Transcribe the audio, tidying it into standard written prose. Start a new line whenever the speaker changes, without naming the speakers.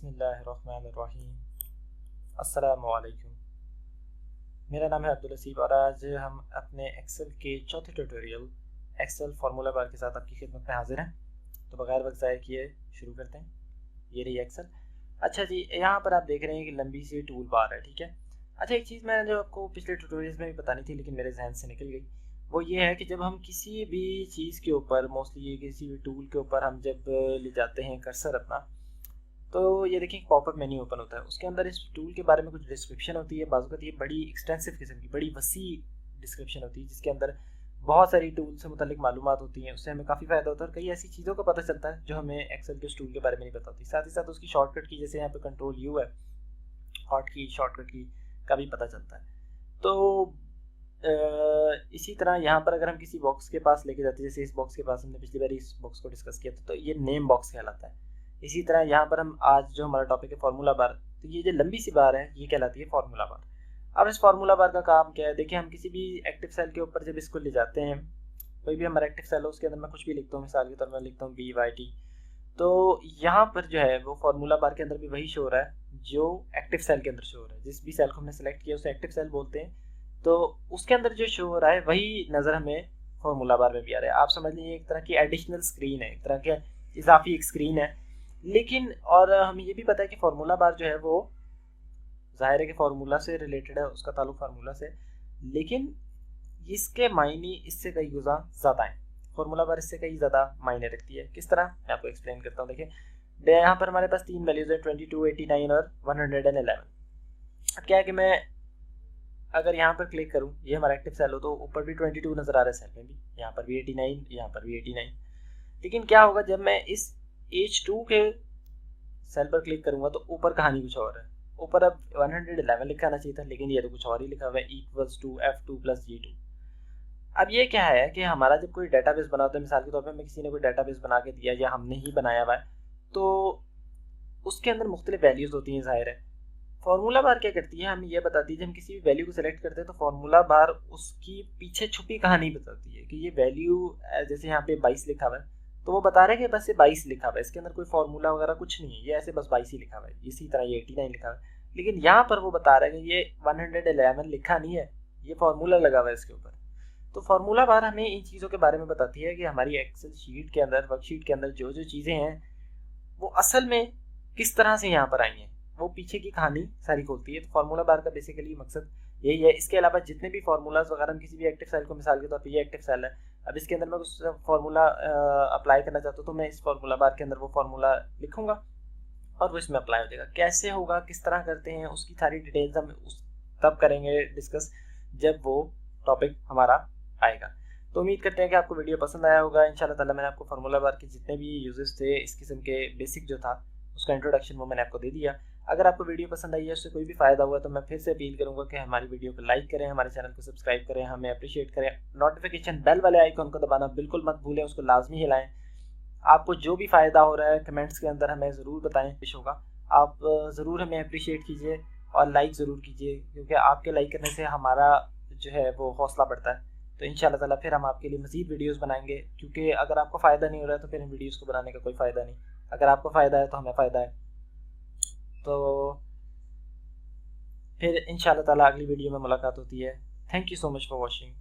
बिस्मिल्लाहिर्रहमानिर्रहीम। अस्सलामुअलैकुम। मेरा नाम है अब्दुल हसीब और आज हम अपने एक्सेल के चौथे ट्यूटोरियल एक्सेल फार्मूला बार के साथ आपकी खिदमत में हाजिर हैं। तो बगैर वक्त ज़ाया किए शुरू करते हैं। ये रही एक्सेल। अच्छा जी, यहाँ पर आप देख रहे हैं कि लंबी सी टूल बार है, ठीक है। अच्छा, एक चीज़ मैंने जो आपको पिछले ट्यूटोरियल्स में भी बतानी थी लेकिन मेरे जहन से निकल गई, वो ये है कि जब हम किसी भी चीज़ के ऊपर, मोस्टली किसी भी टूल के ऊपर हम जब ले जाते हैं कर्सर अपना, तो ये देखिए पॉपअप मेन्यू ओपन होता है। उसके अंदर इस टूल के बारे में कुछ डिस्क्रिप्शन होती है। बाज़ ये बड़ी एक्सटेंसिव किस्म की, बड़ी वसी डिस्क्रिप्शन होती है जिसके अंदर बहुत सारी टूल से मुतालिक मालूमात होती हैं। उससे हमें काफ़ी फ़ायदा होता है और कई ऐसी चीज़ों का पता चलता है जो हमें एक्सेल के उस टूल के बारे में नहीं पता होती। साथ ही साथ उसकी शॉर्टकट की, जैसे यहाँ पे कंट्रोल यू है, हॉट की, शॉर्टकट की का भी पता चलता है। तो इसी तरह यहाँ पर अगर हम किसी बॉक्स के पास लेके जाते हैं, जैसे इस बॉक्स के पास हमने पिछली बार इस बॉक्स को डिस्कस किया था, तो ये नेम बॉक्स कहलाता है। इसी तरह यहाँ पर हम आज जो हमारा टॉपिक है फार्मूला बार, तो ये जो लंबी सी बार है ये कहलाती है फार्मूला बार। अब इस फार्मूला बार का काम क्या है, देखिए हम किसी भी एक्टिव सेल के ऊपर जब इसको ले जाते हैं, कोई भी हमारा एक्टिव सेल हो उसके अंदर मैं कुछ भी लिखता हूँ, मिसाल के तौर पर लिखता हूँ BYT, तो यहाँ पर जो है वो फार्मूला बार के अंदर भी वही शो हो रहा है जो एक्टिव सेल के अंदर शो हो रहा है। जिस भी सेल को हमने सेलेक्ट किया उसे एक्टिव सेल बोलते हैं, तो उसके अंदर जो शो हो रहा है वही नज़र हमें फार्मूला बार में भी आ रहा है। आप समझ लीजिए एक तरह की एडिशनल स्क्रीन है, एक तरह की इजाफी एक स्क्रीन है। लेकिन और हमें ये भी पता है कि फार्मूला बार जो है वो ज़ाहिर है कि फार्मूला से रिलेटेड है, उसका ताल्लुक फार्मूला से, लेकिन इसके मायने इससे कई गुना ज़्यादा हैं। फार्मूला बार इससे कई ज़्यादा मायने रखती है। किस तरह, मैं आपको एक्सप्लेन करता हूँ। देखिए यहाँ पर हमारे पास तीन वैल्यूज़ है, 22, 89 और 111। अब क्या है कि मैं अगर यहाँ पर क्लिक करूँ, ये हमारा एक्टिव सेल हो, तो ऊपर भी 22 नज़र आ रहा है सेल में भी, यहाँ पर भी 89, यहाँ पर भी 89। लेकिन क्या होगा जब मैं इस H2 के सेल पर क्लिक करूँगा तो ऊपर कहानी कुछ और है। ऊपर अब 111 लिखा आना चाहिए था, लेकिन ये तो कुछ और ही लिखा हुआ है, इक्वल्स टू F2 + G2। अब ये क्या है कि हमारा जब कोई डाटाबेस बना होता है, मिसाल के तौर पर मैं किसी ने कोई डाटाबेस बना के दिया या हमने ही बनाया हुआ है, तो उसके अंदर मुख्तलिफ वैल्यूज़ होती हैं। ज़ाहिर है फार्मूला बार क्या करती है, हमें यह बताती है जब हम किसी भी वैल्यू को सेलेक्ट करते हैं तो फार्मूला बार उसकी पीछे छुपी कहानी बताती है कि ये वैल्यू, जैसे यहाँ पे 22 लिखा हुआ है, तो वो बता रहे हैं कि बस ये 22 लिखा हुआ है, इसके अंदर कोई फार्मूला वगैरह कुछ नहीं है, ये ऐसे बस 22 ही लिखा हुआ है। इसी तरह ये 89 लिखा हुआ है, लेकिन यहाँ पर वो बता रहा है कि ये 111 लिखा नहीं है, ये फार्मूला लगा हुआ है इसके ऊपर। तो फार्मूला बार हमें इन चीज़ों के बारे में बताती है कि हमारी एक्सेल शीट के अंदर, वर्कशीट के अंदर जो जो चीज़ें हैं वो असल में किस तरह से यहाँ पर आई हैं, वो पीछे की कहानी सारी खोलती है। तो फार्मूला बार का बेसिकली मकसद यही है। इसके अलावा जितने भी फार्मूलाज वगैरह हम किसी भी एक्टिव सेल को, मिसाल के तौर पे ये एक्टिव सेल है, अब इसके अंदर मैं कुछ फार्मूला अप्लाई करना चाहता हूँ, तो मैं इस फार्मूला बार के अंदर वो फार्मूला लिखूंगा और वो इसमें अप्लाई हो जाएगा। कैसे होगा, किस तरह करते हैं, उसकी सारी डिटेल्स हम तब करेंगे डिस्कस जब वो टॉपिक हमारा आएगा। तो उम्मीद करते हैं कि आपको वीडियो पसंद आया होगा। इंशाल्लाह ताला मैंने आपको फार्मूला बार के जितने भी यूजेस थे, इस किस्म के बेसिक जो था उसका इंट्रोडक्शन वो मैंने आपको दे दिया। अगर आपको वीडियो पसंद आई है, उससे कोई भी फ़ायदा हुआ, तो मैं फिर से अपील करूँगा कि हमारी वीडियो को लाइक करें, हमारे चैनल को सब्सक्राइब करें, हमें अप्रिशिएट करें। नोटिफिकेशन बेल वाले आइकन को दबाना बिल्कुल मत भूलें, उसको लाजमी हिलाएं। आपको जो भी फ़ायदा हो रहा है कमेंट्स के अंदर हमें ज़रूर बताएं, खुश होगा। आप ज़रूर हमें अप्रिशिएट कीजिए और लाइक ज़रूर कीजिए, क्योंकि आपके लाइक करने से हमारा जो है वो हौसला बढ़ता है। तो इंशाल्लाह ताला फिर हम आपके लिए मज़ीद वीडियोस बनाएंगे, क्योंकि अगर आपको फ़ायदा नहीं हो रहा है तो फिर इन वीडियोस को बनाने का कोई फ़ायदा नहीं। अगर आपको फ़ायदा है तो हमें फ़ायदा है। तो फिर इंशाल्लाह ताला अगली वीडियो में मुलाकात होती है। Thank you so much for watching.